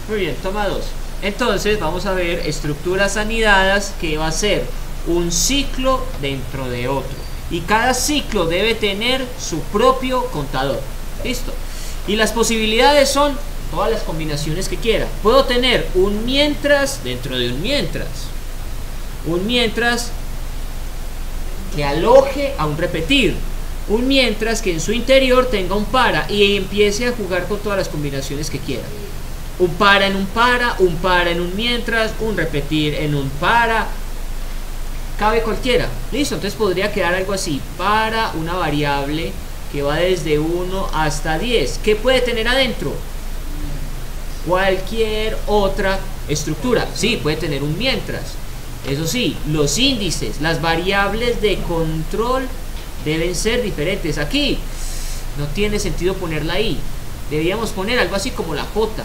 Muy bien, toma 2. Entonces vamos a ver estructuras anidadas, que va a ser un ciclo dentro de otro. Y cada ciclo debe tener su propio contador. Listo. Y las posibilidades son todas las combinaciones que quiera. Puedo tener un mientras dentro de un mientras. Un mientras que aloje a un repetir. Un mientras que en su interior tenga un para y empiece a jugar con todas las combinaciones que quiera. Un para en un mientras, un repetir en un para. Cabe cualquiera. Listo, entonces podría quedar algo así. Para una variable que va desde 1 hasta 10. ¿Qué puede tener adentro? Cualquier otra estructura. Sí, puede tener un mientras. Eso sí, los índices, las variables de control deben ser diferentes. Aquí no tiene sentido ponerla ahí. Deberíamos poner algo así como la J.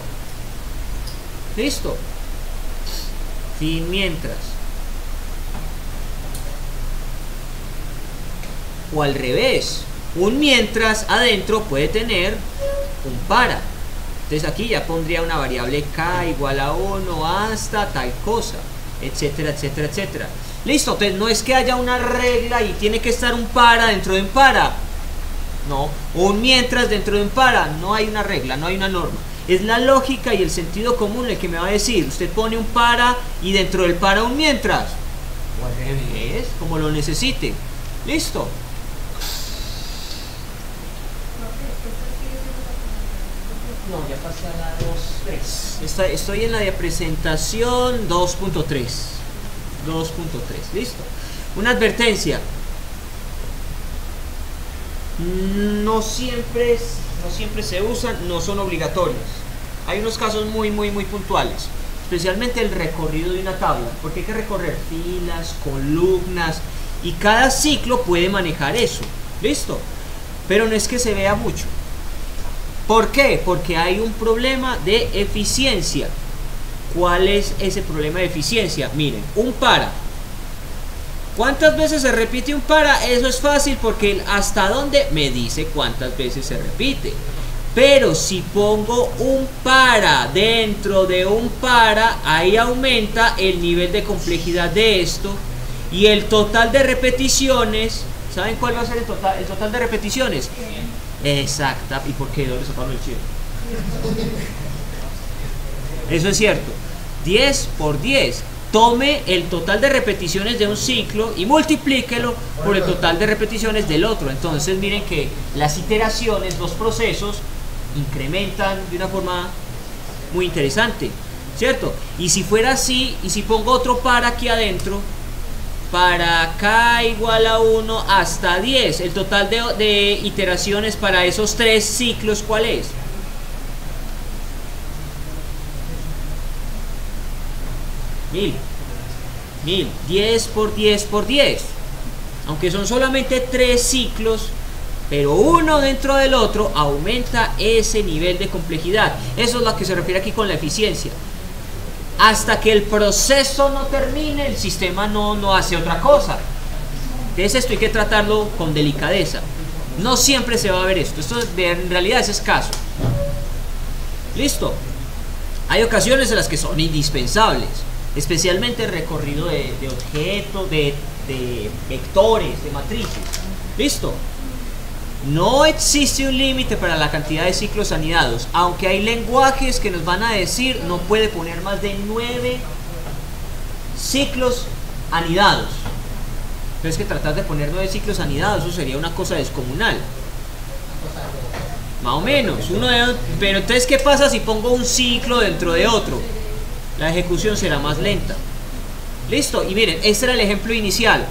Listo. Fin mientras. O al revés. Un mientras adentro puede tener un para. Entonces aquí ya pondría una variable k igual a 1 hasta tal cosa, etcétera, etcétera, etcétera. Listo, entonces no es que haya una regla y tiene que estar un para dentro de un para. No, o un mientras dentro de un para. No hay una regla, no hay una norma. Es la lógica y el sentido común el que me va a decir. Usted pone un para y dentro del para un mientras. O al revés, como lo necesite. Listo. No, ya pasé a la 2.3. Estoy en la de presentación 2.3. 2.3, listo. Una advertencia. No siempre se usan, no son obligatorios. Hay unos casos muy puntuales. Especialmente el recorrido de una tabla. Porque hay que recorrer filas, columnas. Y cada ciclo puede manejar eso. Listo. Pero no es que se vea mucho. ¿Por qué? Porque hay un problema de eficiencia. ¿Cuál es ese problema de eficiencia? Miren, un para. ¿Cuántas veces se repite un para? Eso es fácil porque el hasta dónde me dice cuántas veces se repite. Pero si pongo un para dentro de un para, ahí aumenta el nivel de complejidad de esto. Y el total de repeticiones, ¿saben cuál va a ser el total de repeticiones? Exacta. ¿Y por qué? ¿Dónde sacaron el chile? Eso es cierto. 10 por 10. Tome el total de repeticiones de un ciclo y multiplíquelo por el total de repeticiones del otro. Entonces miren que las iteraciones, los procesos, incrementan de una forma muy interesante, ¿cierto? Y si fuera así, y si pongo otro para aquí adentro, para k igual a 1 hasta 10, el total de iteraciones para esos tres ciclos, ¿cuál es? Mil. 10 por 10 por 10. Aunque son solamente tres ciclos, pero uno dentro del otro aumenta ese nivel de complejidad. Eso es lo que se refiere aquí con la eficiencia. Hasta que el proceso no termine, el sistema no hace otra cosa. Entonces esto hay que tratarlo con delicadeza. No siempre se va a ver esto. Esto en realidad es escaso. Listo. Hay ocasiones en las que son indispensables. Especialmente el recorrido de objetos, de vectores, de matrices. Listo. No existe un límite para la cantidad de ciclos anidados, aunque hay lenguajes que nos van a decir no puede poner más de 9 ciclos anidados. Entonces que tratar de poner 9 ciclos anidados, eso sería una cosa descomunal. Más o menos. Pero entonces, ¿qué pasa si pongo un ciclo dentro de otro? La ejecución será más lenta. Listo. Y miren, este era el ejemplo inicial.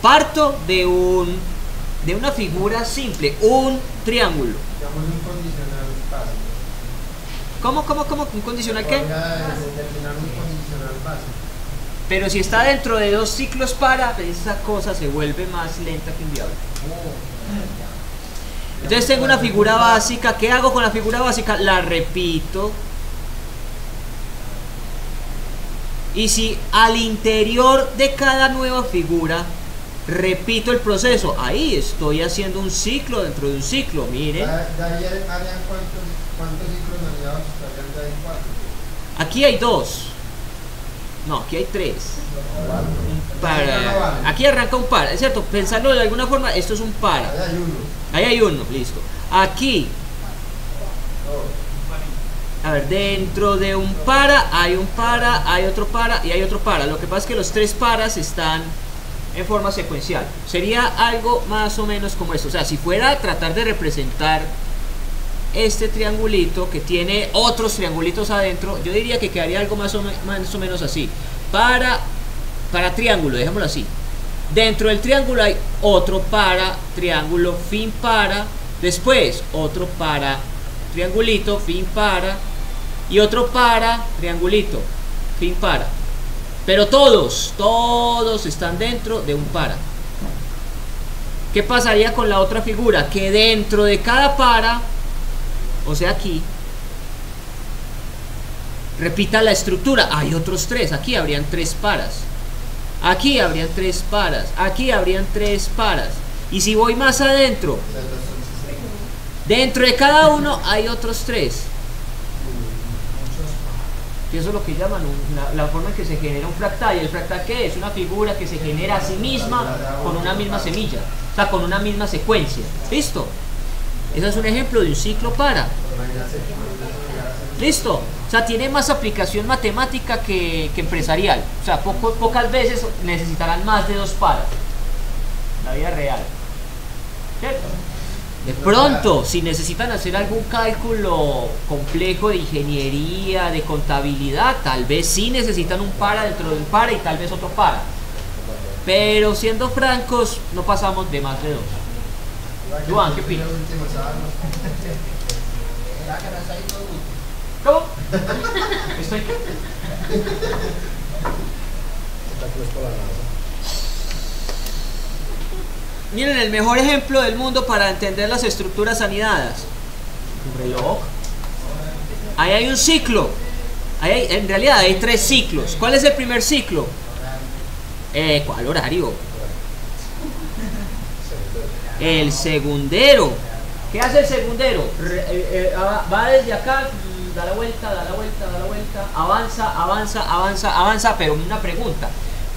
Parto de una figura simple, un triángulo. Digamos un condicional básico. ¿Cómo? ¿Un condicional qué? Determinar un condicional básico. Pero si está dentro de dos ciclos para, esa cosa se vuelve más lenta que un diablo. Entonces tengo una figura básica. ¿Qué hago con la figura básica? La repito. Y si al interior de cada nueva figura repito el proceso, ahí estoy haciendo un ciclo dentro de un ciclo. Miren. ¿De ahí harían cuántos ciclos anidados estarían de ahí? 4. Aquí hay 2. No, aquí hay 3. Aquí arranca un par, es cierto, pensarlo de alguna forma, esto es un par. Ahí hay uno, listo. Aquí, a ver, dentro de un para, hay un para, hay otro para y hay otro para. Lo que pasa es que los 3 paras están en forma secuencial. Sería algo más o menos como esto. O sea, si fuera a tratar de representar este triangulito que tiene otros triangulitos adentro, yo diría que quedaría algo más o menos así. Para triángulo, dejémoslo así. Dentro del triángulo hay otro para, triángulo, fin para. Después otro para, triangulito, fin para. Y otro para, triangulito, fin para. Pero todos están dentro de un para. ¿Qué pasaría con la otra figura? Que dentro de cada para, o sea aquí, repita la estructura. Hay otros 3, aquí habrían 3 paras. Aquí habrían 3 paras. Aquí habrían 3 paras. Y si voy más adentro, dentro de cada uno hay otros 3. Y eso es lo que llaman la forma en que se genera un fractal. ¿Y el fractal qué es? Una figura que se genera a sí misma con una misma semilla. O sea, con una misma secuencia. ¿Listo? Ese es un ejemplo de un ciclo para. ¿Listo? O sea, tiene más aplicación matemática que empresarial. O sea, pocas veces necesitarán más de 2 paras. La vida real. ¿Cierto? De pronto, si necesitan hacer algún cálculo complejo de ingeniería, de contabilidad, tal vez sí necesitan un para dentro de un para y tal vez otro para. Pero siendo francos, no pasamos de más de 2. Joan, ¿qué opinas? ¿Cómo? ¿Estoy qué? Miren, el mejor ejemplo del mundo para entender las estructuras anidadas. Un reloj. Ahí hay un ciclo. En realidad hay 3 ciclos. ¿Cuál es el primer ciclo? ¿Cuál horario? El segundero. ¿Qué hace el segundero? Va desde acá, da la vuelta, da la vuelta, da la vuelta, avanza, avanza, avanza, avanza. Pero una pregunta.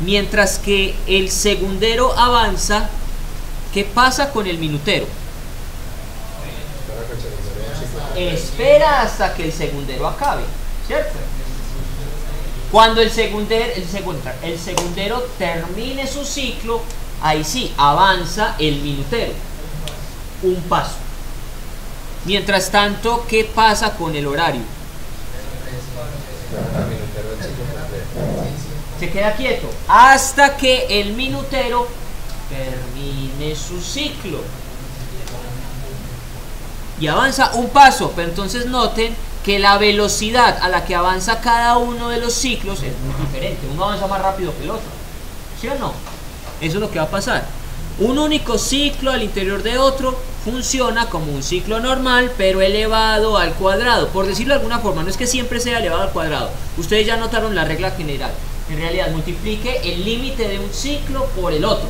Mientras que el segundero avanza, ¿qué pasa con el minutero? Espera hasta que el segundero acabe, ¿cierto? Cuando el segundero termine su ciclo, ahí sí, avanza el minutero. Un paso. Mientras tanto, ¿qué pasa con el horario? Se queda quieto hasta que el minutero termine su ciclo y avanza un paso. Pero entonces noten que la velocidad a la que avanza cada uno de los ciclos es muy diferente. Uno avanza más rápido que el otro, ¿sí o no? Eso es lo que va a pasar. Un único ciclo al interior de otro funciona como un ciclo normal, pero elevado al cuadrado. Por decirlo de alguna forma, no es que siempre sea elevado al cuadrado. Ustedes ya notaron la regla general. En realidad, multiplique el límite de un ciclo por el otro.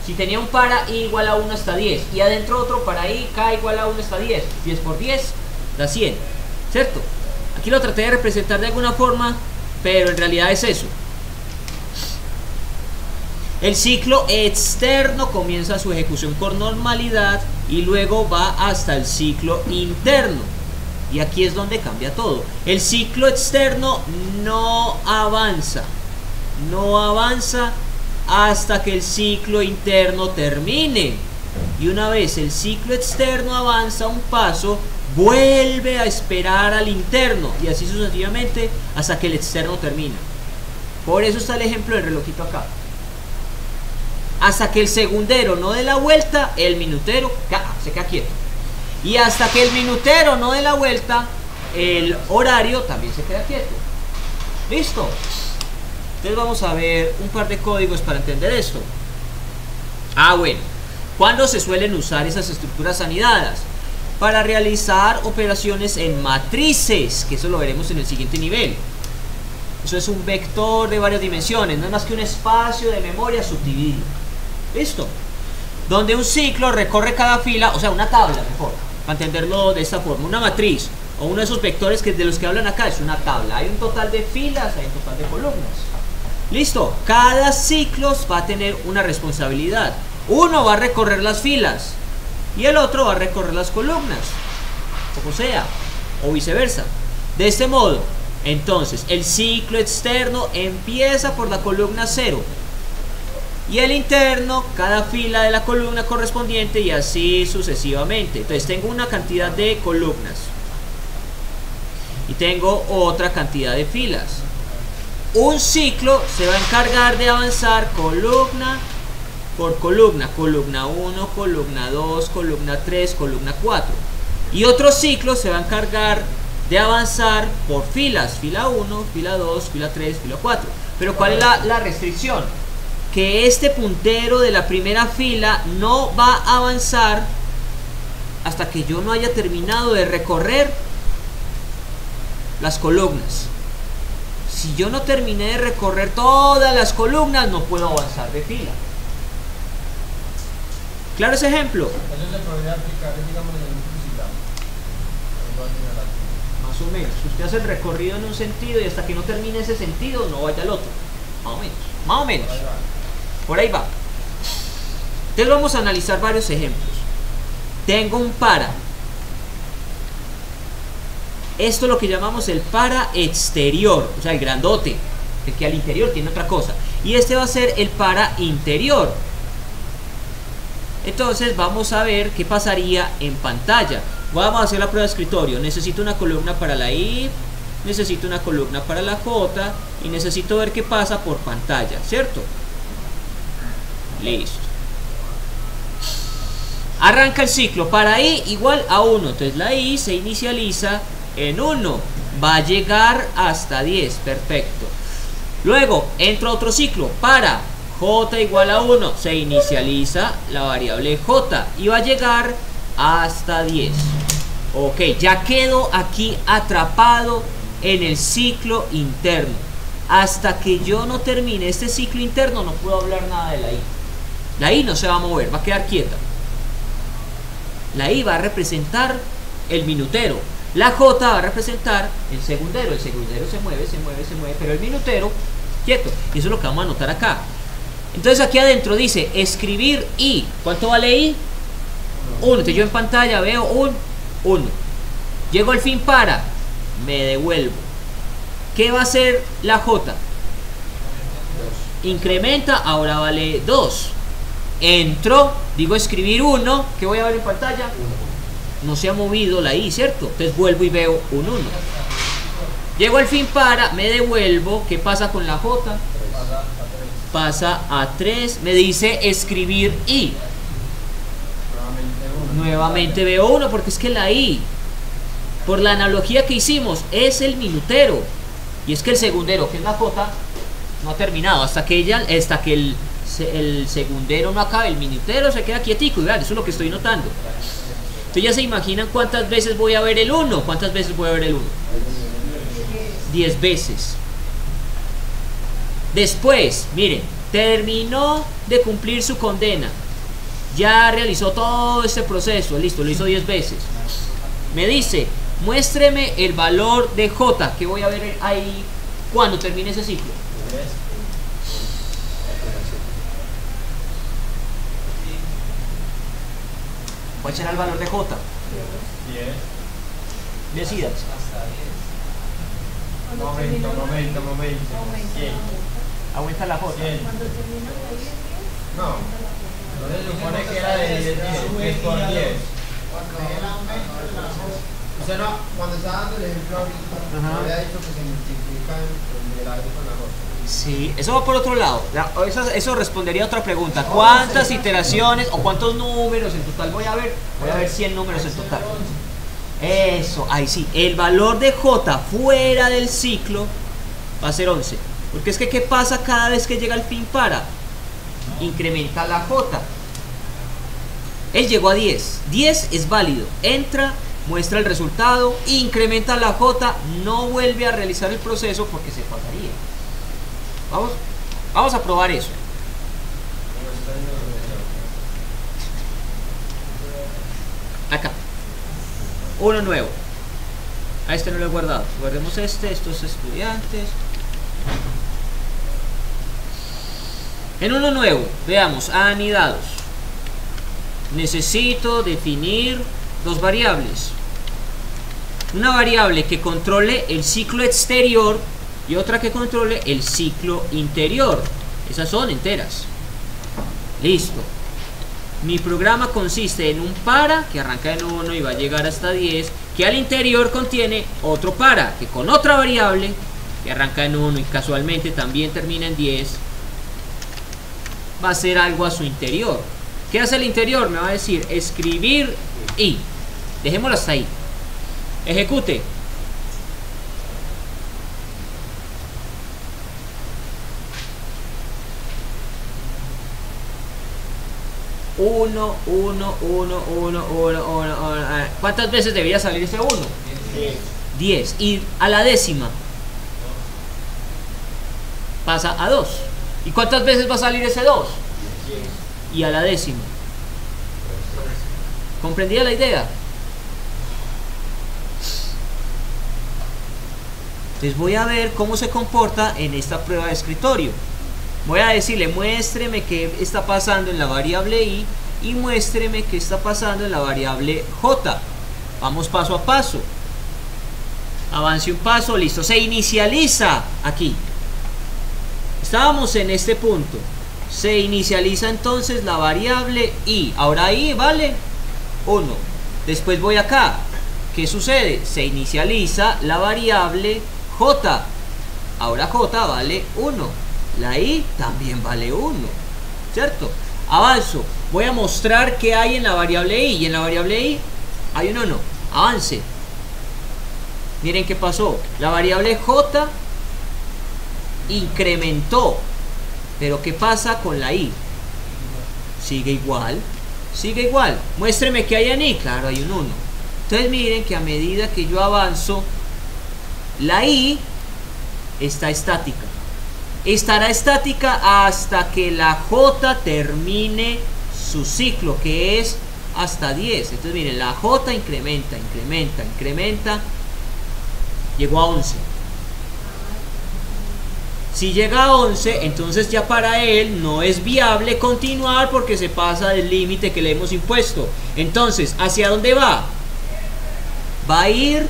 Si tenía un para i igual a 1 hasta 10 y adentro otro para i k igual a 1 hasta 10, 10 por 10 da 100, ¿cierto? Aquí lo traté de representar de alguna forma, pero en realidad es eso. El ciclo externo comienza su ejecución con normalidad y luego va hasta el ciclo interno. Y aquí es donde cambia todo. El ciclo externo no avanza hasta que el ciclo interno termine. Y una vez el ciclo externo avanza un paso, vuelve a esperar al interno y así sucesivamente hasta que el externo termina. Por eso está el ejemplo del relojito acá. Hasta que el segundero no dé la vuelta, el minutero se queda quieto. Y hasta que el minutero no dé la vuelta, el horario también se queda quieto. ¿Listo? Entonces vamos a ver un par de códigos para entender esto. Bueno, ¿cuándo se suelen usar esas estructuras anidadas? Para realizar operaciones en matrices, que eso lo veremos en el siguiente nivel. Eso es un vector de varias dimensiones, no es más que un espacio de memoria subdividido. ¿Listo? Donde un ciclo recorre cada fila, o sea, una tabla mejor, para entenderlo de esta forma. Una matriz o uno de esos vectores de los que hablan acá es una tabla. Hay un total de filas, hay un total de columnas. Listo, cada ciclo va a tener una responsabilidad. Uno va a recorrer las filas y el otro va a recorrer las columnas, como sea, o viceversa. De este modo, entonces, el ciclo externo empieza por la columna 0 y el interno, cada fila de la columna correspondiente, y así sucesivamente. Entonces tengo una cantidad de columnas y tengo otra cantidad de filas. Un ciclo se va a encargar de avanzar columna por columna, columna 1, columna 2, columna 3, columna 4. Y otro ciclo se va a encargar de avanzar por filas, fila 1, fila 2, fila 3, fila 4. Pero ¿cuál es la restricción? Que este puntero de la primera fila no va a avanzar hasta que yo no haya terminado de recorrer las columnas. Si yo no terminé de recorrer todas las columnas, no puedo avanzar de fila. ¿Claro ese ejemplo? Eso se podría aplicar, digamos, en un crucigrama. Más o menos. Usted hace el recorrido en un sentido y hasta que no termine ese sentido, no vaya al otro. Más o menos. Más o menos. Por ahí va. Entonces vamos a analizar varios ejemplos. Tengo un para. Esto es lo que llamamos el para exterior, o sea, el grandote, el que al interior tiene otra cosa. Y este va a ser el para interior. Entonces vamos a ver qué pasaría en pantalla. Vamos a hacer la prueba de escritorio. Necesito una columna para la I, necesito una columna para la J y necesito ver qué pasa por pantalla, ¿cierto? Listo. Arranca el ciclo para I igual a 1. Entonces la I se inicializa en 1. Va a llegar hasta 10. Perfecto. Luego entra otro ciclo para J igual a 1. Se inicializa la variable J y va a llegar hasta 10. Ok, ya quedo aquí atrapado en el ciclo interno. Hasta que yo no termine este ciclo interno no puedo hablar nada de la I. La I no se va a mover, va a quedar quieta. La I va a representar el minutero. La J va a representar el segundero. El segundero se mueve, se mueve, se mueve, pero el minutero quieto. Y eso es lo que vamos a anotar acá. Entonces aquí adentro dice escribir I. ¿Cuánto vale I? 1. Entonces yo en pantalla veo un 1. Llego al fin para, me devuelvo. ¿Qué va a hacer la J? Incrementa, ahora vale 2. Entro, digo escribir 1. ¿Qué voy a ver en pantalla? 1. No se ha movido la I, ¿cierto? Entonces vuelvo y veo un 1. Llego al fin para, me devuelvo. ¿Qué pasa con la J? Pasa a 3. Me dice escribir I. Nuevamente veo 1 porque es que la I, por la analogía que hicimos, es el minutero. Y es que el segundero, que es la J, no ha terminado. Hasta que el segundero no acabe, el minutero se queda quietico. Y vean, eso es lo que estoy notando. Entonces ya se imaginan cuántas veces voy a ver el 1. ¿Cuántas veces voy a ver el 1? 10 veces. Después, miren, terminó de cumplir su condena. Ya realizó todo este proceso. Listo, lo hizo 10 veces. Me dice, muéstreme el valor de J. Que voy a ver ahí cuando termine ese ciclo. ¿Cuál será el valor de J? 10. Decidas. Momento. 100. Aumenta la J. 100. No. Entonces supone que era de 10 por 10. O sea, no, cuando estaba dando el ejemplo ahorita, había dicho que se multiplican el aire con la J. Sí, eso va por otro lado. Eso respondería a otra pregunta. ¿Cuántas iteraciones o cuántos números en total voy a ver? Voy a ver 100 números en total. Eso, ahí sí. El valor de J fuera del ciclo va a ser 11. Porque es que ¿qué pasa cada vez que llega el fin para? Incrementa la J. Él llegó a 10. 10 es válido. Entra, muestra el resultado, incrementa la J, no vuelve a realizar el proceso porque se pasaría. Vamos a probar eso. Acá. Uno nuevo. A este no lo he guardado. Guardemos estos estudiantes. En uno nuevo, veamos, anidados. Necesito definir dos variables. Una variable que controle el ciclo exterior y otra que controle el ciclo interior. Esas son enteras. Listo. Mi programa consiste en un para que arranca en 1 y va a llegar hasta 10, que al interior contiene otro para, que con otra variable que arranca en 1 y casualmente también termina en 10, va a hacer algo a su interior. ¿Qué hace el interior? Me va a decir escribir y. Dejémoslo hasta ahí. Ejecute. Uno. ¿Cuántas veces debería salir ese 1? 10. Y a la décima pasa a 2. ¿Y cuántas veces va a salir ese 2? 10. Y a la décima. ¿Comprendía la idea? Entonces voy a ver cómo se comporta en esta prueba de escritorio. Voy a decirle, muéstreme qué está pasando en la variable i y muéstreme qué está pasando en la variable j. Vamos paso a paso. Avance un paso, listo. Se inicializa aquí. Estábamos en este punto. Se inicializa entonces la variable i. Ahora i vale 1. Después voy acá. ¿Qué sucede? Se inicializa la variable j. Ahora j vale 1. La i también vale 1, ¿cierto? Avanzo, voy a mostrar qué hay en la variable i. Y en la variable i hay un 1. Avance. Miren qué pasó. La variable j incrementó. Pero ¿qué pasa con la i? Sigue igual. Sigue igual. Muéstreme qué hay en i. Claro, hay un 1. Entonces miren que a medida que yo avanzo, la i está estática. Estará estática hasta que la j termine su ciclo, que es hasta 10. Entonces miren, la j incrementa. Llegó a 11. Si llega a 11, entonces ya para él no es viable continuar porque se pasa del límite que le hemos impuesto. Entonces, ¿hacia dónde va? Va a ir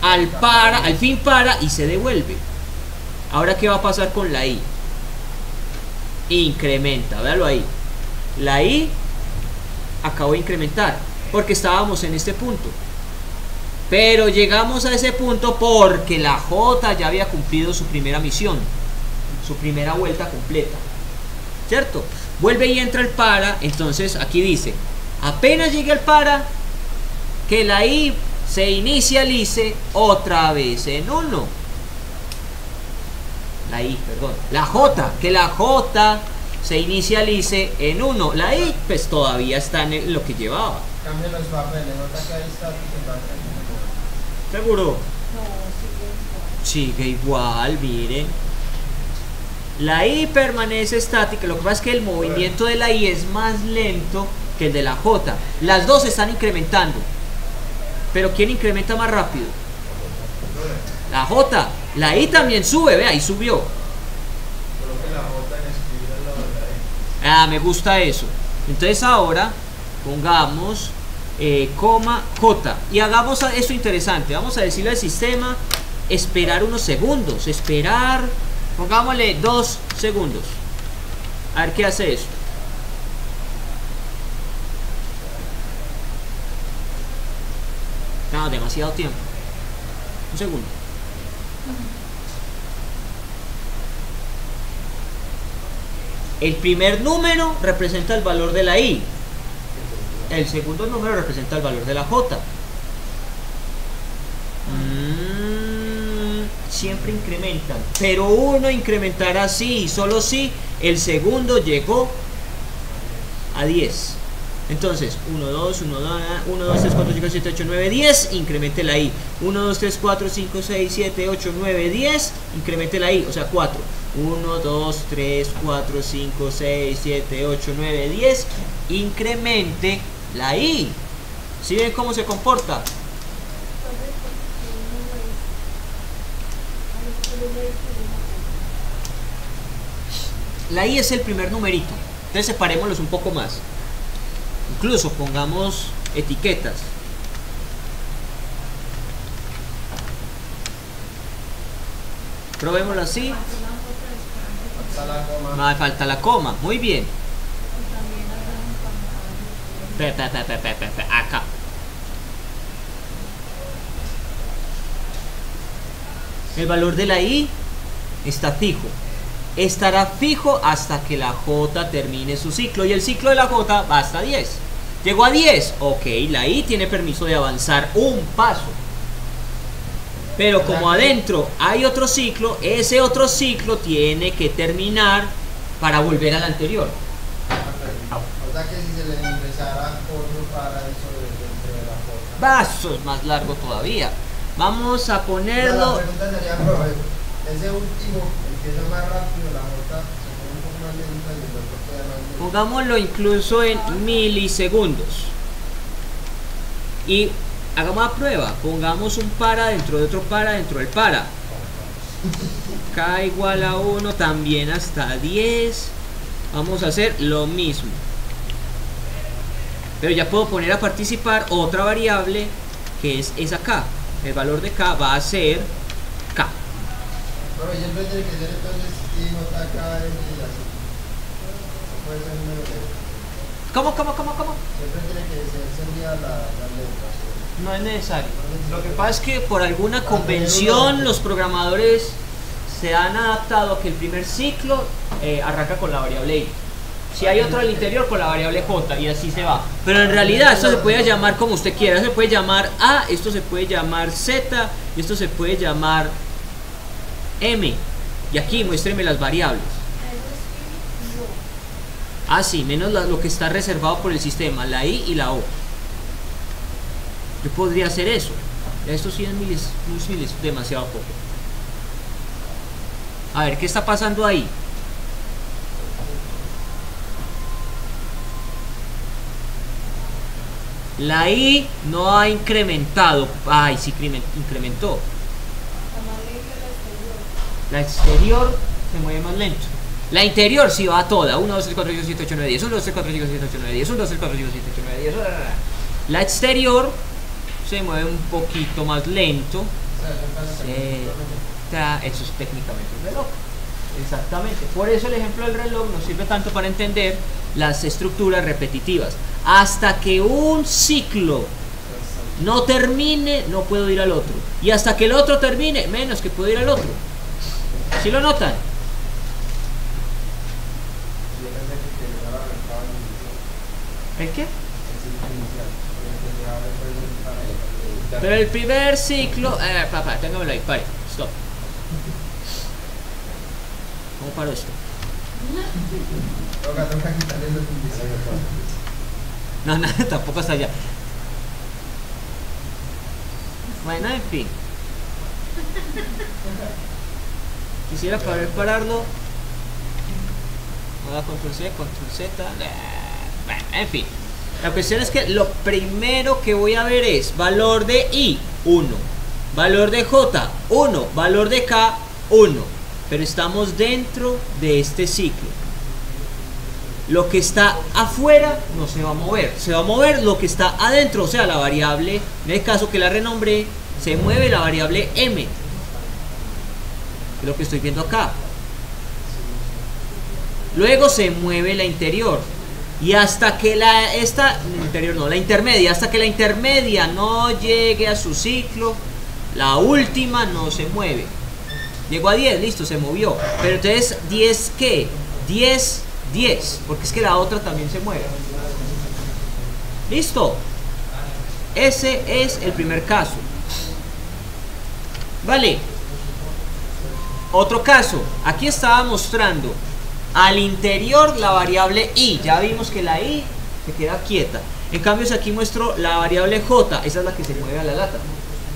al fin para y se devuelve. Ahora, ¿qué va a pasar con la i? Incrementa, véalo ahí. La i acabó de incrementar porque estábamos en este punto. Pero llegamos a ese punto porque la j ya había cumplido su primera misión, su primera vuelta completa, ¿cierto? Vuelve y entra el para. Entonces aquí dice, apenas llegue al para, que la i se inicialice otra vez en 1. La j, que la j se inicialice en 1. La i pues todavía está en lo que llevaba. Cambia los papeles, nota que ahí está. ¿Seguro? No, Sigue igual, miren. La i permanece estática. Lo que pasa es que el movimiento de la i es más lento que el de la j. Las dos están incrementando. Pero ¿quién incrementa más rápido? La j. La i también sube, vea, ahí subió. Ah, me gusta eso. Entonces ahora pongamos coma j y hagamos esto interesante. Vamos a decirle al sistema esperar unos segundos. Esperar, pongámosle 2 segundos. A ver qué hace eso. No, demasiado tiempo. Un segundo. El primer número representa el valor de la i. El segundo número representa el valor de la j. Siempre incrementan, pero uno incrementará sí y solo si el segundo llegó a 10. Entonces 1, 2, 1, 2, 3, 4, 5, 7, 8, 9, 10, incremente la i. 1, 2, 3, 4, 5, 6, 7, 8, 9, 10, incremente la i, o sea 4. 1, 2, 3, 4, 5, 6, 7, 8, 9, 10, incremente la i. ¿Sí ven cómo se comporta? La I es el primer numerito. Entonces separémoslos un poco más. Incluso pongamos etiquetas. Probémoslo así. Me falta la coma. Muy bien. Acá. El valor de la I está fijo. Estará fijo hasta que la J termine su ciclo. Y el ciclo de la J va hasta 10. Llegó a 10. Ok, la I tiene permiso de avanzar un paso. Pero como adentro hay otro ciclo, ese otro ciclo tiene que terminar para volver al anterior. O sea que si se le ingresara otro para eso dentro de la J. Vaso es más largo todavía. Vamos a ponerlo. La pregunta sería, profe, ese último empieza más rápido, la J se pone un poco más lenta y el otro queda más lento. Pongámoslo incluso en milisegundos. Y hagamos la prueba. Pongamos un para dentro de otro para dentro del para. K igual a 1 también hasta 10. Vamos a hacer lo mismo. Pero ya puedo poner a participar otra variable que es esa K. El valor de K va a ser K. Pero siempre tiene que ser entonces I nota K y así. No puede ser número de... ¿Cómo? Siempre tiene que ser sería la letra. No es necesario. Lo que pasa es que por alguna convención los programadores se han adaptado a que el primer ciclo arranca con la variable I. Si hay otro al interior, con la variable J, y así se va. Pero en realidad esto se puede llamar como usted quiera. Esto se puede llamar A, esto se puede llamar Z, y esto se puede llamar M. Y aquí muéstreme las variables. Ah, sí, menos lo que está reservado por el sistema, la I y la O. Yo podría hacer eso. Esto sí es miles, demasiado poco. A ver, ¿qué está pasando ahí? La I no ha incrementado. Ay, sí incrementó. La exterior se mueve más lento. La interior sí va toda. 1, 2, 3, 4, 5, 6, 7, 8, 9, 10. 1, 2, 3, 4, 5, 6, 7, 8, 9, 10. 1, 2, 3, 4, 5, 6, 7, 8, 9, 10. La exterior se mueve un poquito más lento. Eso es técnicamente un reloj. Exactamente. Por eso el ejemplo del reloj nos sirve tanto para entender las estructuras repetitivas. Hasta que un ciclo no termine, no puedo ir al otro. Y hasta que el otro termine, menos que puedo ir al otro. ¿Sí lo notan? ¿El qué? Pero el primer ciclo... papá, téngamelo ahí, pare, stop. ¿Cómo paro esto? Toca quitarle los indicios. No, tampoco hasta allá. Bueno, en fin. Quisiera poder pararlo. Voy a control C, control Z. Bueno, en fin. La cuestión es que lo primero que voy a ver es valor de I, 1. Valor de J, 1. Valor de K, 1. Pero estamos dentro de este ciclo. Lo que está afuera no se va a mover. Se va a mover lo que está adentro. O sea, la variable, en el caso que la renombré, se mueve la variable M. Es lo que estoy viendo acá. Luego se mueve la interior. Y hasta que la intermedia, hasta que la intermedia no llegue a su ciclo, la última no se mueve. Llegó a 10, listo, se movió. Pero entonces, ¿10 qué? 10, porque es que la otra también se mueve. Listo. Ese es el primer caso. Vale. Otro caso. Aquí estaba mostrando al interior la variable I. Ya vimos que la I se queda quieta. En cambio, si aquí muestro la variable J, esa es la que se mueve a la lata.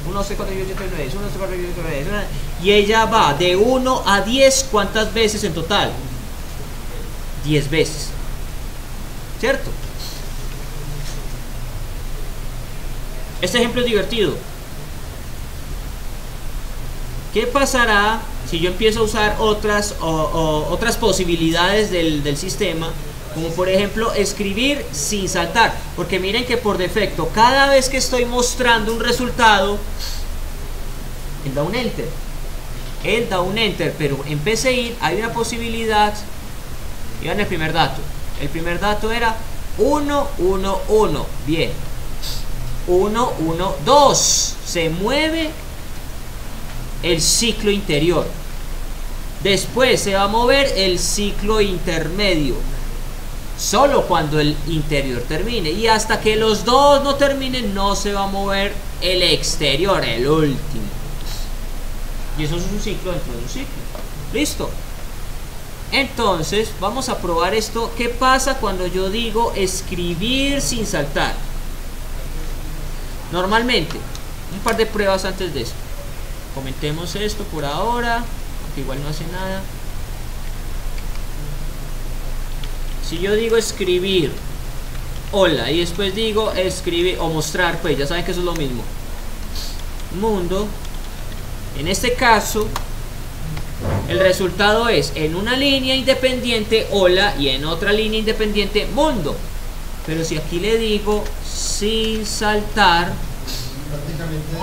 1, 2, 3, 4, 5, 6, 7, 8, 9, 10. 1, 2, 3, 4, 5, 6, 7, 8, 9, 10. Y ella va de 1 a 10. ¿Cuántas veces en total? 10 veces. ¿Cierto? Este ejemplo es divertido. ¿Qué pasará si yo empiezo a usar otras posibilidades del sistema, como por ejemplo escribir sin saltar, porque miren que por defecto cada vez que estoy mostrando un resultado, él da un enter, pero en PCI hay una posibilidad. Vean el primer dato. El primer dato era 1, 1, 1. Bien. 1, 1, 2. Se mueve el ciclo interior. Después se va a mover el ciclo intermedio. Solo cuando el interior termine. Y hasta que los dos no terminen, no se va a mover el exterior, el último. Y eso es un ciclo dentro de un ciclo. ¿Listo? Entonces, vamos a probar esto. ¿Qué pasa cuando yo digo escribir sin saltar? Normalmente, un par de pruebas antes de esto. Comentemos esto por ahora, que igual no hace nada. Si yo digo escribir hola y después digo escribir o mostrar, pues ya saben que eso es lo mismo. Mundo. En este caso, el resultado es en una línea independiente hola y en otra línea independiente mundo. Pero si aquí le digo sin saltar, prácticamente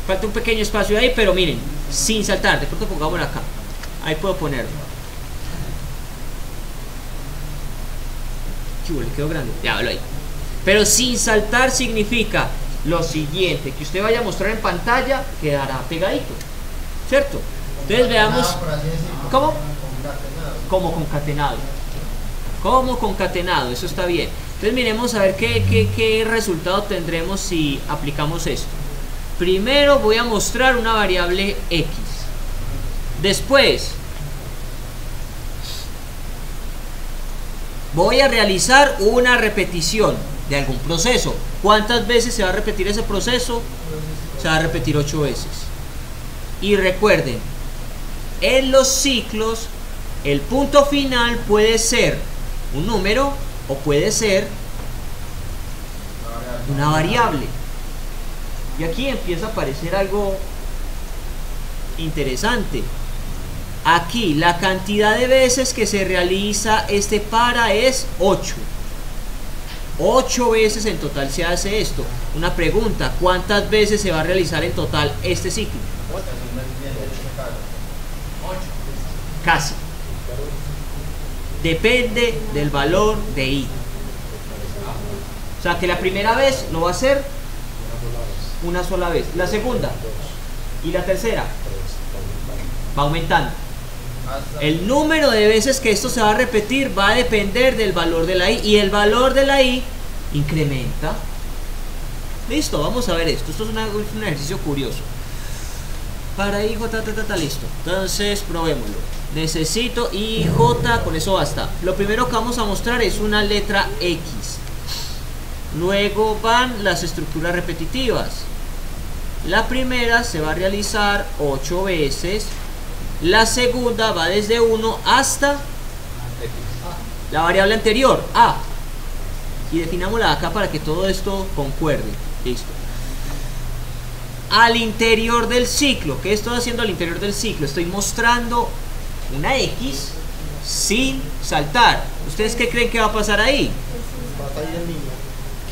falta un pequeño espacio ahí, pero miren, sin saltar. De pronto pongámoslo acá. Ahí puedo ponerlo. Le quedó grande. Ya, lo ahí. Pero sin saltar significa lo siguiente, que usted vaya a mostrar en pantalla, quedará pegadito, ¿cierto? Entonces veamos, ¿cómo? Como concatenado. Como concatenado, eso está bien. Entonces miremos a ver qué resultado tendremos si aplicamos esto. Primero voy a mostrar una variable X. Después voy a realizar una repetición de algún proceso. ¿Cuántas veces se va a repetir ese proceso? Se va a repetir 8 veces. Y recuerden, en los ciclos el punto final puede ser un número o puede ser una variable. Y aquí empieza a aparecer algo interesante. Aquí la cantidad de veces que se realiza este para es 8. 8 veces en total se hace esto. Una pregunta, ¿cuántas veces se va a realizar en total este ciclo? Casi. Depende del valor de i. O sea que la primera vez lo va a hacer una sola vez. La segunda y la tercera va aumentando. El número de veces que esto se va a repetir va a depender del valor de la i, y el valor de la i incrementa. Listo, vamos a ver esto. Esto es un ejercicio curioso. Para i, j, listo. Entonces probémoslo. Necesito i, j, con eso basta. Lo primero que vamos a mostrar es una letra X. Luego van las estructuras repetitivas. La primera se va a realizar 8 veces. La segunda va desde 1 hasta la variable anterior, a. Y definámosla acá para que todo esto concuerde. Listo. Al interior del ciclo, ¿qué estoy haciendo al interior del ciclo? Estoy mostrando una X sin saltar. ¿Ustedes qué creen que va a pasar ahí?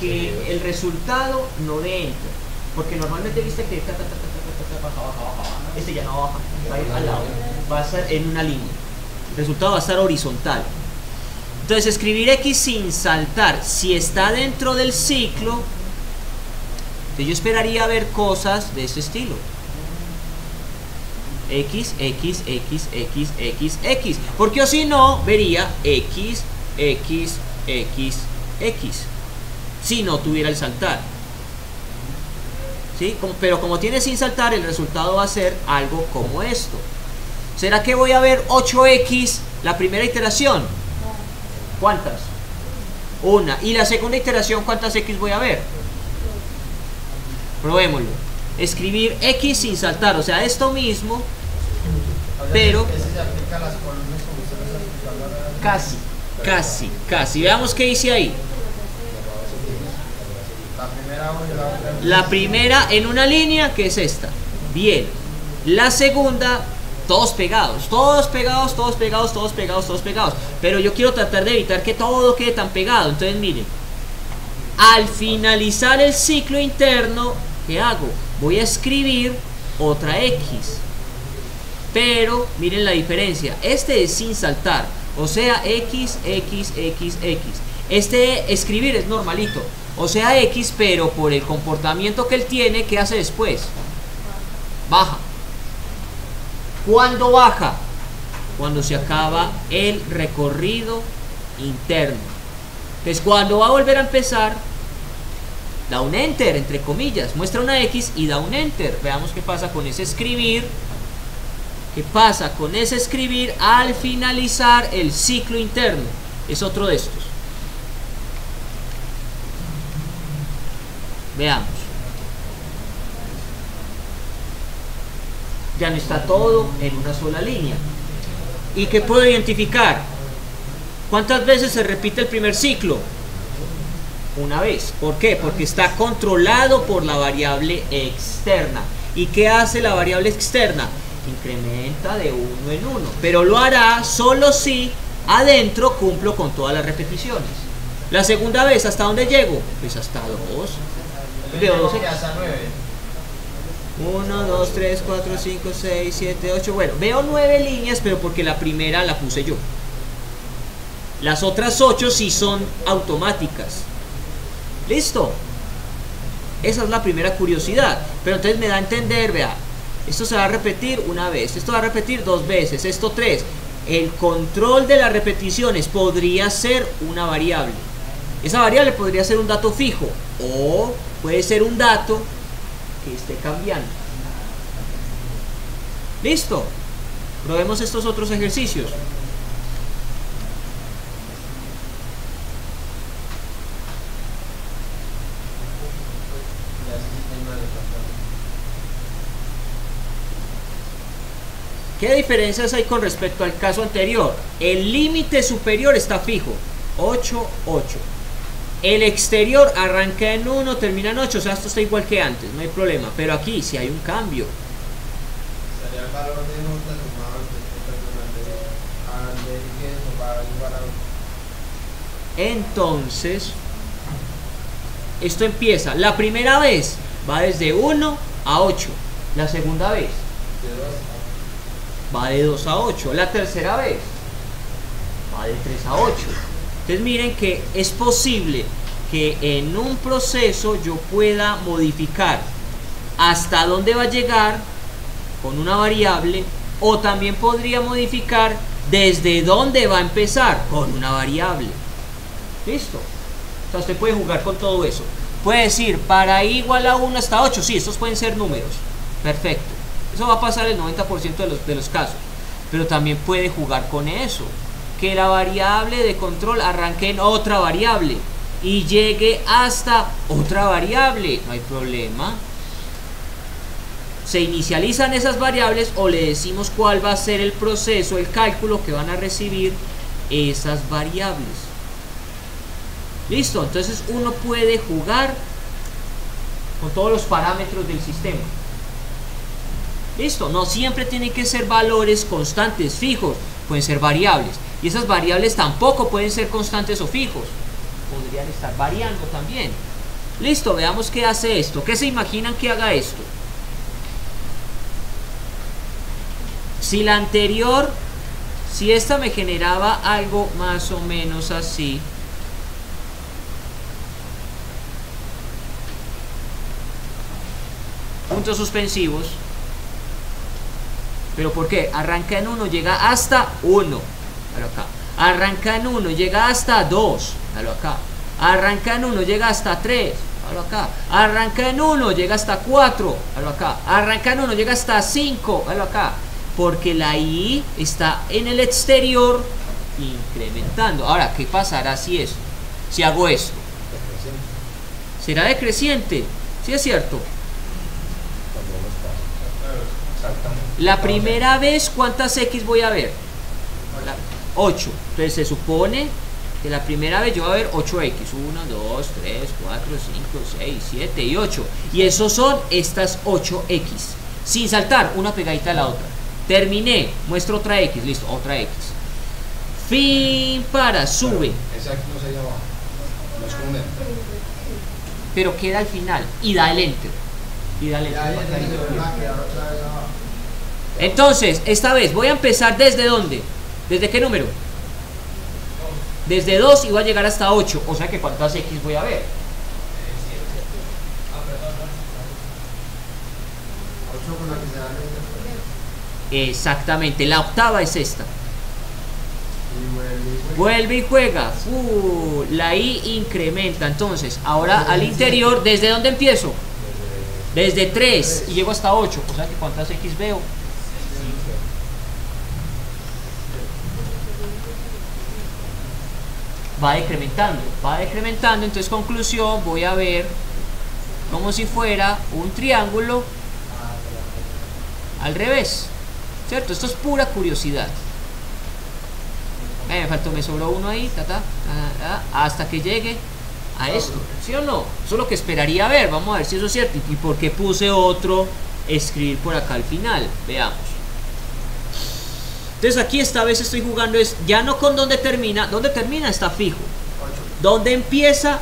Que el resultado no dé enter. Porque normalmente viste que baja. Este ya no baja, va a ir al lado, va a estar en una línea. El resultado va a estar horizontal. Entonces escribir X sin saltar, si está dentro del ciclo, yo esperaría ver cosas de este estilo. X, X, X, X, X, X. Porque o si no, vería X, X, X, X. Si no tuviera el saltar. ¿Sí? Pero como tiene sin saltar, el resultado va a ser algo como esto. ¿Será que voy a ver 8X la primera iteración? ¿Cuántas? Una. ¿Y la segunda iteración cuántas X voy a ver? Probémoslo. Escribir X sin saltar, o sea, esto mismo, pero casi. Veamos qué hice ahí. La primera y la otra. La primera en una línea, que es esta. Bien. La segunda, todos pegados, todos pegados, todos pegados, todos pegados, todos pegados. Pero yo quiero tratar de evitar que todo quede tan pegado. Entonces miren, al finalizar el ciclo interno, ¿qué hago? Voy a escribir otra X. Pero miren la diferencia. Este es sin saltar, o sea, X, X, X, X. Este escribir es normalito, o sea, X, pero por el comportamiento que él tiene, ¿qué hace después? Baja. ¿Cuándo baja? Cuando se acaba el recorrido interno. Entonces, cuando va a volver a empezar, da un enter, entre comillas, muestra una X y da un enter. Veamos qué pasa con ese escribir. ¿Qué pasa con ese escribir al finalizar el ciclo interno? Es otro de estos. Veamos. Ya no está todo en una sola línea. ¿Y qué puedo identificar? ¿Cuántas veces se repite el primer ciclo? Una vez. ¿Por qué? Porque está controlado por la variable externa. ¿Y qué hace la variable externa? Incrementa de 1 en 1, pero lo hará solo si adentro cumplo con todas las repeticiones. La segunda vez, ¿hasta dónde llego? Pues hasta 2. Veo 2 hasta 9. 1, 2, 3, 4, 5, 6, 7, 8. Bueno, veo 9 líneas, pero porque la primera la puse yo. Las otras 8 sí son automáticas. ¿Listo? Esa es la primera curiosidad. Pero entonces me da a entender, vea, esto se va a repetir una vez, esto va a repetir 2 veces, esto 3. El control de las repeticiones podría ser una variable. Esa variable podría ser un dato fijo o puede ser un dato que esté cambiando. ¿Listo? Probemos estos otros ejercicios. ¿Qué diferencias hay con respecto al caso anterior? El límite superior está fijo, 8, 8. El exterior arranca en 1, termina en 8, o sea, esto está igual que antes, no hay problema. Pero aquí sí hay un cambio. Sería el valor de nota sumado al de que eso va igual a 8. Entonces, esto empieza, la primera vez va desde 1 a 8, la segunda vez va de 2 a 8, la tercera vez va de 3 a 8. Entonces miren que es posible que en un proceso yo pueda modificar hasta dónde va a llegar con una variable, o también podría modificar desde dónde va a empezar con una variable. ¿Listo? Entonces usted puede jugar con todo eso. Puede decir, para i igual a 1 hasta 8, sí, estos pueden ser números. Perfecto. Eso va a pasar el 90% de los casos. Pero también puede jugar con eso. Que la variable de control arranque en otra variable y llegue hasta otra variable. No hay problema. Se inicializan esas variables o le decimos cuál va a ser el proceso, el cálculo que van a recibir esas variables. Listo. Entonces uno puede jugar con todos los parámetros del sistema. Listo, no siempre tienen que ser valores constantes, fijos, pueden ser variables. Y esas variables tampoco pueden ser constantes o fijos, podrían estar variando también. Listo, veamos qué hace esto. ¿Qué se imaginan que haga esto? Si la anterior, si esta me generaba algo más o menos así, puntos suspensivos. ¿Pero por qué? Arranca en 1, llega hasta 1. Acá. Arranca en 1, llega hasta 2. Acá. Arranca en 1, llega hasta 3. Acá. Arranca en 1, llega hasta 4. Acá. Arranca en 1, llega hasta 5. Acá. Porque la i está en el exterior incrementando. Ahora, ¿qué pasará si hago esto? ¿Será decreciente? ¿Sí es cierto? La primera vez, ¿cuántas X voy a ver? 8. Entonces se supone que la primera vez yo voy a ver 8x, 1, 2, 3, 4, 5, 6, 7 y 8, y esos son estas 8x, sin saltar una pegadita a la otra. Terminé, muestro otra x, listo, otra x. Fin para, sube. Exacto, no se llama. No es como un enter. Pero queda al final y da el enter. Y da el enter. Entonces, esta vez voy a empezar desde dónde? ¿Desde qué número? Desde 2 y voy a llegar hasta 8. O sea que ¿cuántas x voy a ver? 8 con la que se da el enter. Exactamente, la octava es esta. Vuelve y juega. La i incrementa. Entonces, ahora al interior, ¿desde dónde empiezo? Desde 3 y llego hasta 8. O sea que ¿cuántas x veo? Va decrementando, entonces conclusión, voy a ver como si fuera un triángulo al revés, ¿cierto? Esto es pura curiosidad. Me sobró uno ahí, hasta que llegue a esto, ¿sí o no? Eso es lo que esperaría ver, vamos a ver si eso es cierto. ¿Y por qué puse otro escribir por acá al final? Veamos. Entonces aquí esta vez estoy jugando es ya no con dónde termina está fijo. ¿Dónde empieza?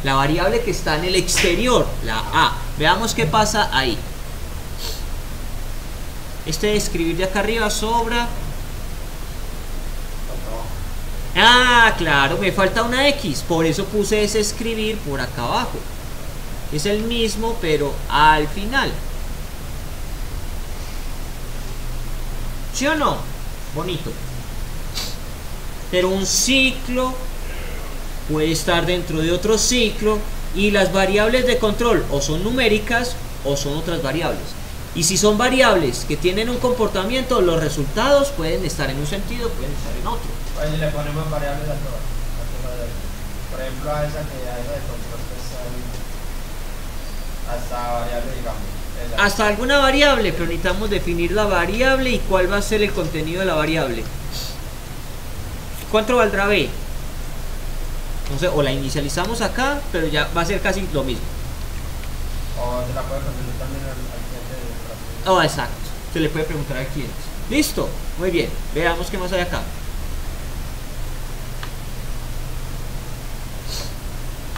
La variable que está en el exterior, la a. Veamos qué pasa ahí. Este de escribir de acá arriba sobra. Claro, me falta una x, por eso puse ese escribir por acá abajo. Es el mismo, pero al final. ¿Sí o no? Bonito. Pero un ciclo puede estar dentro de otro ciclo y las variables de control o son numéricas o son otras variables. Y si son variables que tienen un comportamiento, los resultados pueden estar en un sentido, pueden estar en otro. Oye, le ponemos variables a todas. Por ejemplo, a esa de control hasta variable, digamos. Hasta alguna variable, pero necesitamos definir la variable y cuál va a ser el contenido de la variable. ¿Cuánto valdrá b? Entonces, o la inicializamos acá, pero ya va a ser casi lo mismo. O se la puede preguntar también al cliente. Exacto. Se le puede preguntar al cliente. Listo, muy bien. Veamos qué más hay acá.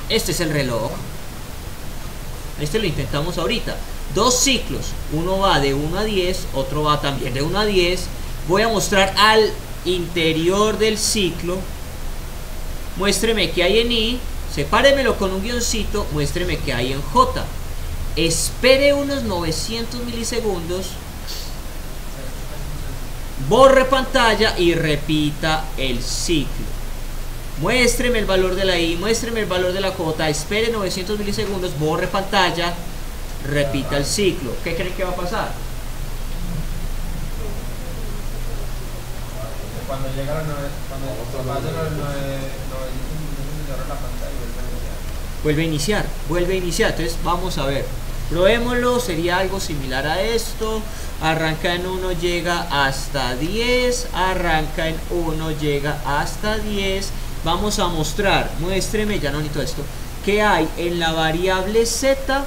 Este es el reloj. Este lo intentamos ahorita. Dos ciclos, uno va de 1 a 10, otro va también de 1 a 10. Voy a mostrar al interior del ciclo. Muéstreme qué hay en i, sepáremelo con un guioncito, muéstreme qué hay en j. Espere unos 900 milisegundos, borre pantalla y repita el ciclo. Muéstreme el valor de la i, muéstreme el valor de la j, espere 900 milisegundos, borre pantalla, repita el ciclo. ¿Qué creen que va a pasar? Cuando llega a los 9, cuando pasa los 9, la pantalla vuelve a iniciar. Entonces vamos a ver, probémoslo. Sería algo similar a esto. Arranca en 1, llega hasta 10, arranca en 1, llega hasta 10. Vamos a mostrar, muéstreme, ya no necesito esto, qué hay en la variable z.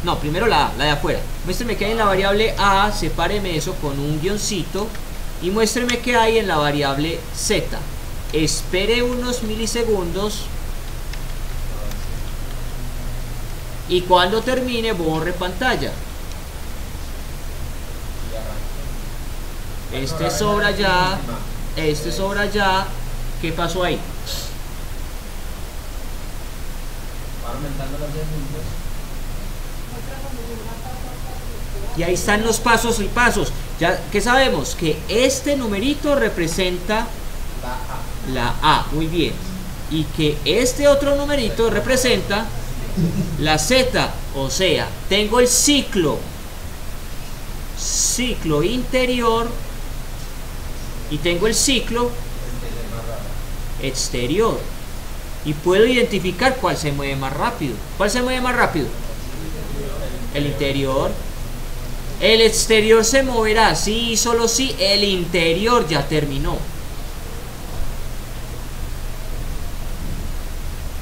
No, primero la A, la de afuera. Muéstreme qué hay en la variable A, sepáreme eso con un guioncito y muéstreme qué hay en la variable Z. Espere unos milisegundos y cuando termine borre pantalla. Este sobra ya, este sobra ya. ¿Qué pasó ahí? va aumentando los segundos. Y ahí están los pasos y pasos. Ya que sabemos que este numerito representa la A, muy bien. Y que este otro numerito representa la Z. O sea, tengo el ciclo interior y tengo el ciclo exterior. Y puedo identificar cuál se mueve más rápido. ¿Cuál se mueve más rápido? El interior. El exterior se moverá, sí y solo si el interior ya terminó.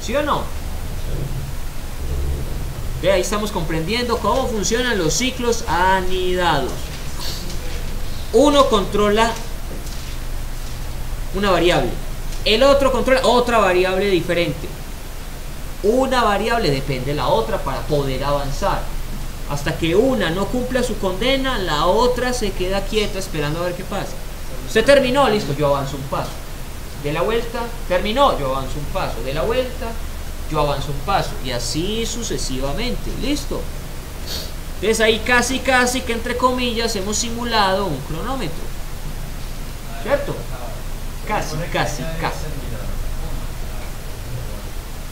¿Sí o no? Ve, ahí estamos comprendiendo cómo funcionan los ciclos anidados. Uno controla una variable, el otro controla otra variable diferente. Una variable depende de la otra para poder avanzar. Hasta que una no cumpla su condena, la otra se queda quieta esperando a ver qué pasa. Usted terminó, listo, yo avanzo un paso. De la vuelta, terminó, yo avanzo un paso. De la vuelta, yo avanzo un paso. Y así sucesivamente, listo. Entonces ahí casi que entre comillas hemos simulado un cronómetro. ¿Cierto? Casi.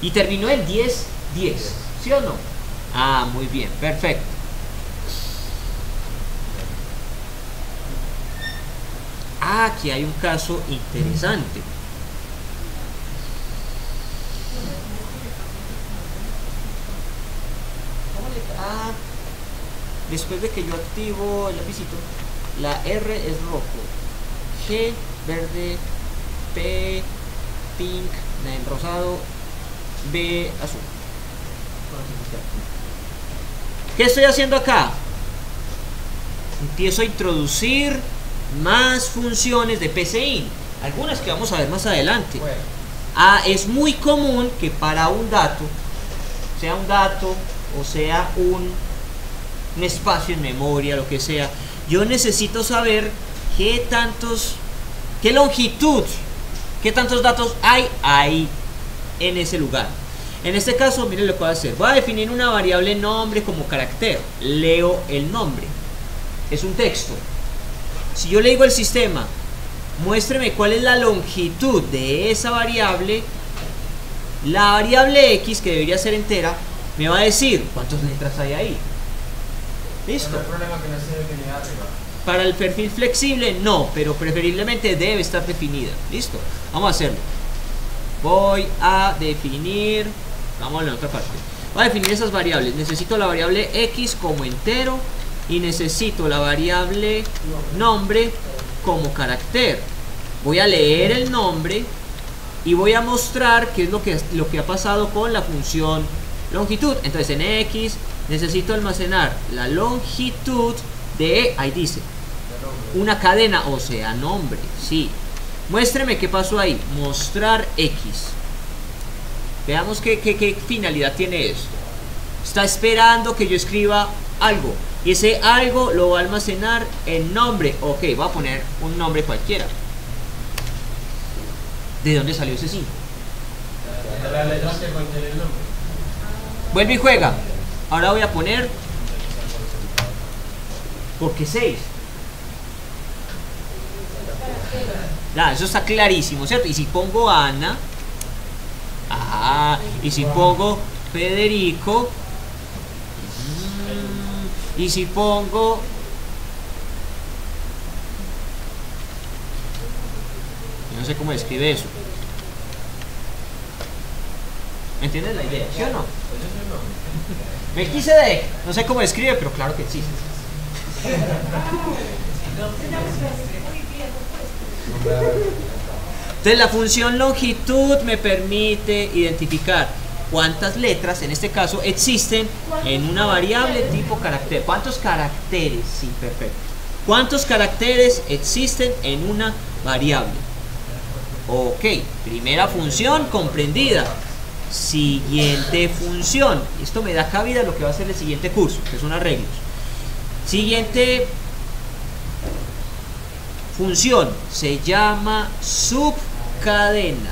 Y terminó en 10-10, ¿sí o no? Ah, muy bien, perfecto. Ah, aquí hay un caso interesante. Después de que yo activo el lapicito, la R es rojo, G verde, P pink, en rosado, B azul. ¿Qué estoy haciendo acá? Empiezo a introducir más funciones de PCIN, algunas que vamos a ver más adelante. Es muy común que para un dato, sea un dato o sea un espacio en memoria, lo que sea, yo necesito saber qué longitud, qué tantos datos hay ahí en ese lugar. En este caso, miren lo que voy a hacer. Voy a definir una variable nombre como carácter. Leo el nombre. Es un texto. Si yo le digo al sistema, muéstreme cuál es la longitud de esa variable, la variable X, que debería ser entera, me va a decir cuántas letras hay ahí. ¿Listo? No hay problema que no esté definida arriba. Para el perfil flexible, no, pero preferiblemente debe estar definida. ¿Listo? Vamos a hacerlo. Voy a definir, vamos a la otra parte. Voy a definir esas variables. Necesito la variable X como entero y necesito la variable nombre como carácter. Voy a leer el nombre y voy a mostrar qué es lo que ha pasado con la función longitud. Entonces en X necesito almacenar la longitud de, ahí dice, una cadena, o sea, nombre, sí. Muéstreme qué pasó ahí, mostrar X. Veamos qué finalidad tiene esto. Está esperando que yo escriba algo, y ese algo lo va a almacenar en nombre. Ok, voy a poner un nombre cualquiera. ¿De dónde salió ese 5? La letra que contiene el nombre. Vuelve y juega. Ahora voy a poner, ¿por qué 6? Ya, eso está clarísimo, ¿cierto? Y si pongo Ana, y si pongo Federico, y si pongo, no sé cómo escribe eso. ¿Me entiendes la idea? ¿Sí o no? Melquisedec, no sé cómo escribe, pero claro que existe. Entonces la función longitud me permite identificar cuántas letras, en este caso, existen en una variable tipo carácter. ¿Cuántos caracteres? Sí, perfecto. ¿Cuántos caracteres existen en una variable? Ok, primera función comprendida. Siguiente función. Esto me da cabida a lo que va a ser el siguiente curso, que son arreglos. Siguiente función se llama subcadena.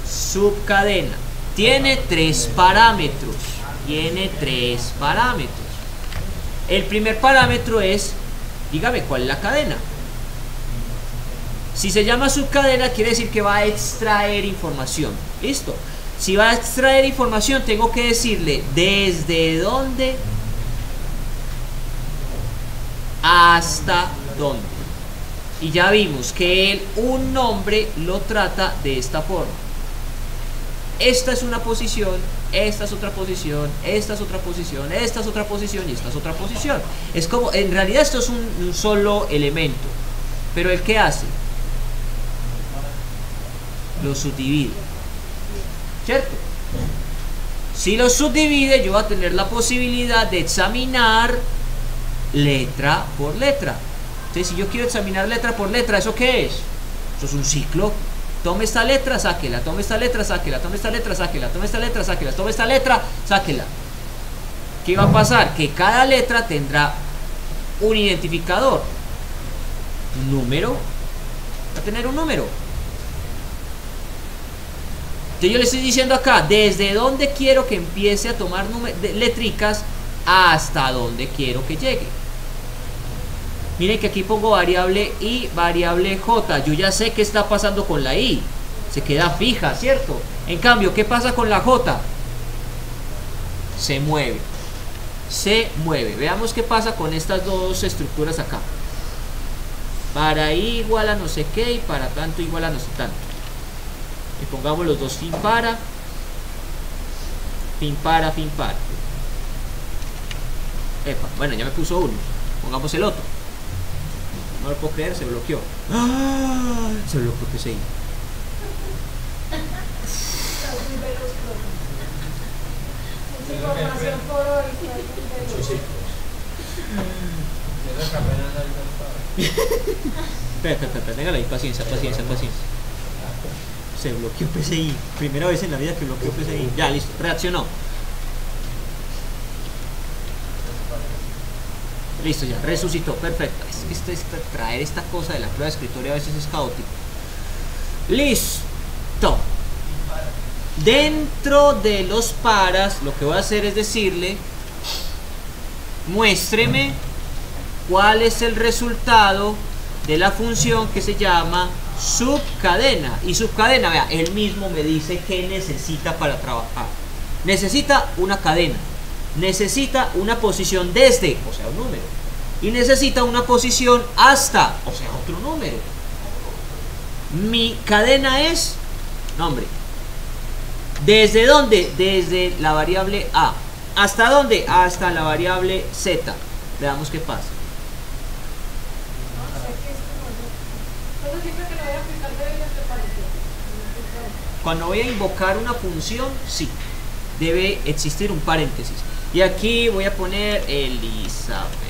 Subcadena. Tiene tres parámetros. El primer parámetro es, dígame, ¿cuál es la cadena? Si se llama subcadena, quiere decir que va a extraer información. ¿Listo? Si va a extraer información, tengo que decirle desde dónde hasta dónde. Y ya vimos que un nombre lo trata de esta forma. esta es una posición, esta es otra posición, esta es otra posición, esta es otra posición y esta es otra posición. Es como, en realidad esto es un solo elemento, pero ¿el qué hace? Lo subdivide, ¿cierto? Si lo subdivide, yo voy a tener la posibilidad de examinar letra por letra. Entonces, si yo quiero examinar letra por letra, ¿eso qué es? Eso es un ciclo. Tome esta letra, sáquela, tome esta letra, sáquela, tome esta letra, sáquela, tome esta letra, sáquela, tome esta letra, sáquela. ¿Qué va a pasar? Que cada letra tendrá un identificador, un número, va a tener un número. Entonces yo le estoy diciendo acá, desde dónde quiero que empiece a tomar letricas hasta dónde quiero que llegue. Miren que aquí pongo variable i, variable j. Yo ya sé qué está pasando con la i. Se queda fija, ¿cierto? En cambio, ¿qué pasa con la j? Se mueve. Se mueve. Veamos qué pasa con estas dos estructuras acá. Para i igual a no sé qué y para tanto igual a no sé tanto. Y pongamos los dos fin para. Fin para, fin para. Epa, bueno, ya me puso uno. Pongamos el otro. No lo puedo creer, se bloqueó. ¡Ah! Se bloqueó PCI. Espera, téngala ahí, paciencia. Se bloqueó PCI. Primera vez en la vida que bloqueó PCI. Ya, listo, reaccionó. Listo, ya, resucitó, perfecto. Traer esta cosa de la prueba de escritorio a veces es caótico. Listo. Dentro de los paras, lo que voy a hacer es decirle, muéstreme cuál es el resultado de la función que se llama subcadena. Y subcadena, vea, él mismo me dice qué necesita para trabajar. Necesita una cadena. Necesita una posición desde, o sea, un número. Y necesita una posición hasta, o sea, otro número. Mi cadena es, nombre. ¿Desde dónde? Desde la variable a. ¿Hasta dónde? Hasta la variable z. Veamos qué pasa. Cuando voy a invocar una función, sí, debe existir un paréntesis. Y aquí voy a poner Elizabeth.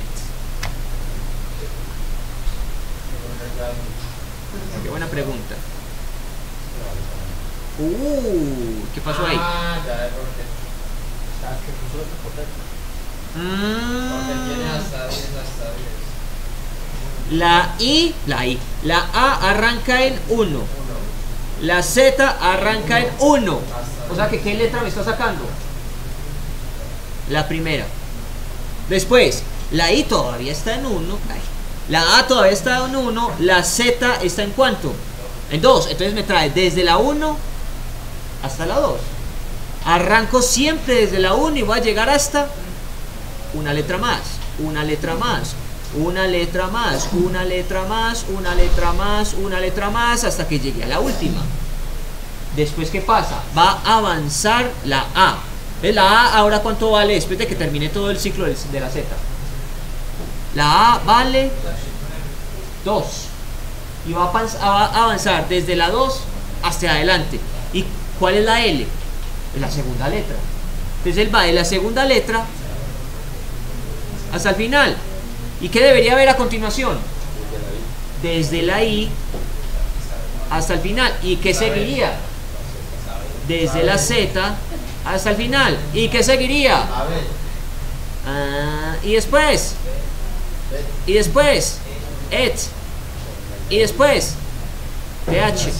Qué buena pregunta. ¿Qué pasó ahí? La A arranca en 1. La Z arranca en 1. O sea que, ¿qué letra me está sacando? La primera. Después, la I todavía está en 1. La A todavía está en 1. La Z está en ¿cuánto? En 2. Entonces me trae desde la 1 hasta la 2. Arranco siempre desde la 1 y voy a llegar hasta una letra más, una letra más, una letra más, una letra más, una letra más, una letra más, hasta que llegue a la última. Después, ¿qué pasa? Va a avanzar la A. ¿Ves? La A ahora ¿cuánto vale después de que termine todo el ciclo de la Z? La A vale 2. Y va a avanzar desde la 2 hasta adelante. ¿Y cuál es la L? Es la segunda letra. Entonces él va de la segunda letra hasta el final. ¿Y qué debería haber a continuación? Desde la I hasta el final. ¿Y qué seguiría? Desde la Z hasta el final. ¿Y qué seguiría? Y después. Y después. Et. Y después. TH.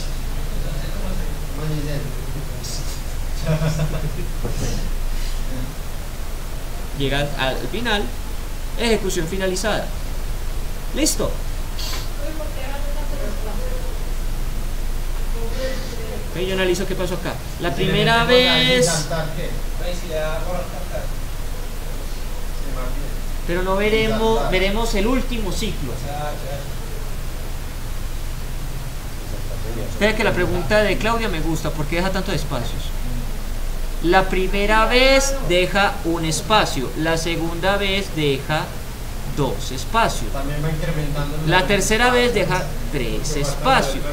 Llega al final. Ejecución finalizada. Listo. Okay, yo analizo qué pasó acá. La primera vez. Pero no veremos el último ciclo. Espera que la pregunta de Claudia me gusta. ¿Por qué deja tantos espacios? La primera vez deja un espacio, la segunda vez deja 2 espacios, También va incrementando. la tercera vez deja 3 espacios.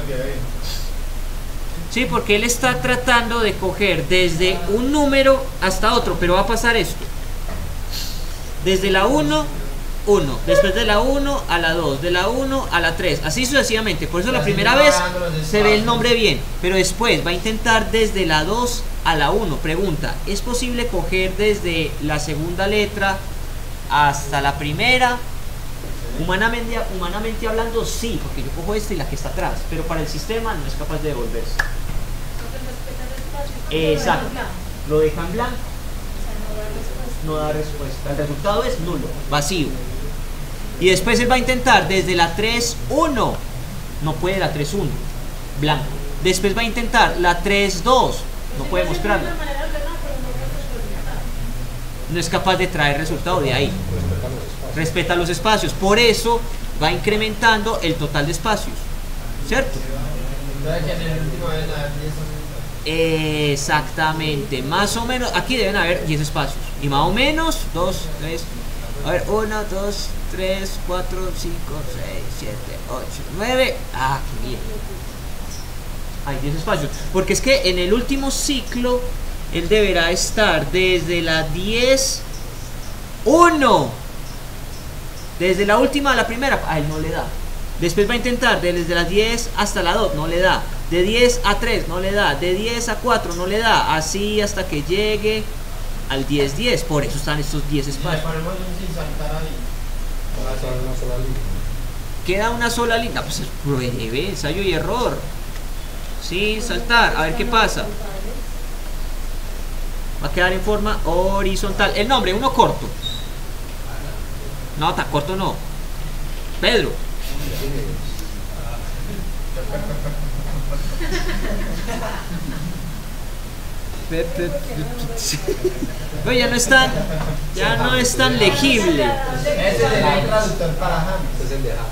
Sí, porque él está tratando de coger desde un número hasta otro, pero va a pasar esto. Desde la 1, 1, después de la 1 a la 2, de la 1 a la 3, así sucesivamente. Por eso la primera vez se ve el nombre bien, pero después va a intentar desde la 2 a la 1. Pregunta, ¿es posible coger desde la segunda letra hasta la primera? Humanamente hablando, sí, porque yo cojo esta y la que está atrás, pero para el sistema no es capaz de devolverse. Exacto, lo deja en blanco, no da respuesta, el resultado es nulo, vacío. Y después él va a intentar desde la 3, 1, no puede la 3, 1, blanco. Después va a intentar la 3, 2, no puede mostrarla. No es capaz de traer resultado de ahí. Respeta los espacios, por eso va incrementando el total de espacios, ¿cierto? Exactamente, más o menos, aquí deben haber 10 espacios. Y más o menos, 2, 3, a ver, 1, 2, 3, 4, 5, 6, 7, 8, 9. Ah, qué bien. Hay 10 espacios. Porque es que en el último ciclo, él deberá estar desde la 10, 1. Desde la última a la primera, a él no le da. Después va a intentar desde las 10 hasta la 2, no le da. De 10 a 3, no le da. De 10 a 4, no le da. Así hasta que llegue al 10, 10. Por eso están estos 10 espacios. Queda una sola línea. Pues es pruebe, ensayo y error. Sin saltar. A ver qué pasa. Va a quedar en forma horizontal. El nombre, uno corto. No, tan corto no. Pedro. No, ya no es tan legible. Ese es el traductor para James. Ese es el de James.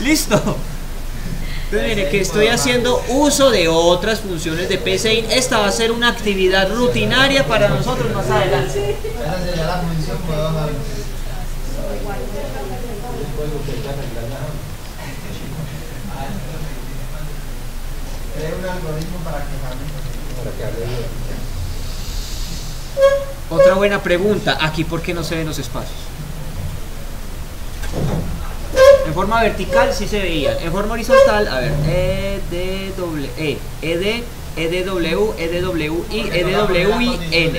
Listo. Entonces, mire que estoy haciendo uso de otras funciones de PSeInt. Esta va a ser una actividad rutinaria para nosotros más adelante. Esa sería la función puedo James. Crear un algoritmo para que James. Otra buena pregunta. Aquí, ¿por qué no se ven los espacios? En forma vertical sí se veían. En forma horizontal, a ver, EDW, ED, EDW, EDWI, EDWIN.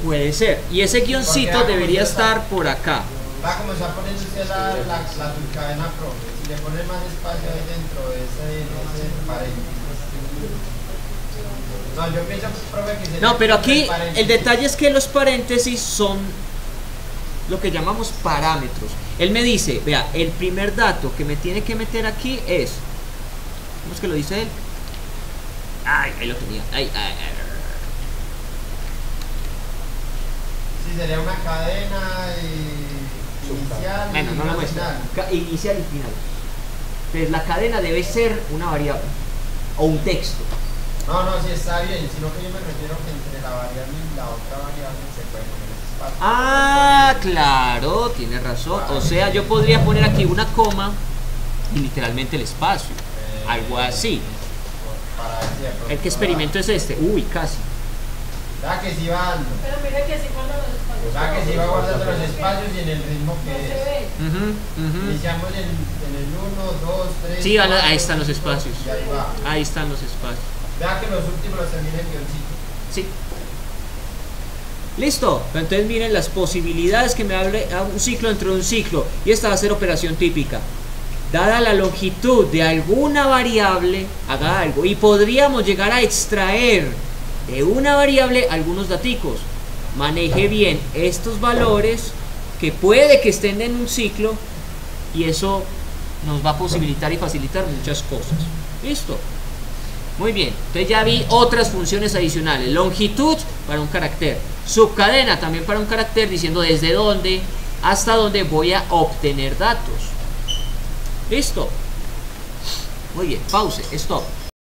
Puede ser. Y ese guioncito debería estar por acá. Va a comenzar poniendo usted la cadena pro. Si le pone más espacio ahí dentro de ese paréntesis. No, yo pienso, profe, que sería. No, pero aquí el detalle es que los paréntesis son lo que llamamos parámetros. Él me dice, vea, el primer dato que me tiene que meter aquí es, ¿cómo es que lo dice él? Ay, ahí lo tenía. Ay. Sí, sería una cadena inicial. Bueno, no la muestra. Inicial y final. Entonces la cadena debe ser una variable o un texto. No, sí está bien, sino que yo me refiero que entre la variable y la otra variable se puede poner espacio. Ah, claro, tiene razón. O sea, yo podría poner aquí una coma y literalmente el espacio. Algo así. El que experimento es este. Uy, casi. Da que sí va dando. Pero mira que sí guarda los espacios. Da que sí va guardando los espacios y en el ritmo que es. Iniciamos en el 1, 2, 3. Sí, ahí están los espacios. Y ahí va. Ahí están los espacios. Vea que los últimos los termina en guioncito. Sí. Listo. Entonces miren las posibilidades que me abre a un ciclo dentro de un ciclo. Y esta va a ser operación típica. Dada la longitud de alguna variable, haga algo. Y podríamos llegar a extraer de una variable algunos daticos. Maneje bien estos valores que puede que estén en un ciclo. Y eso nos va a posibilitar y facilitar muchas cosas. Listo. Muy bien, entonces ya vi otras funciones adicionales. Longitud para un carácter, subcadena también para un carácter, diciendo desde dónde hasta donde voy a obtener datos. Listo. Muy bien, pause, stop.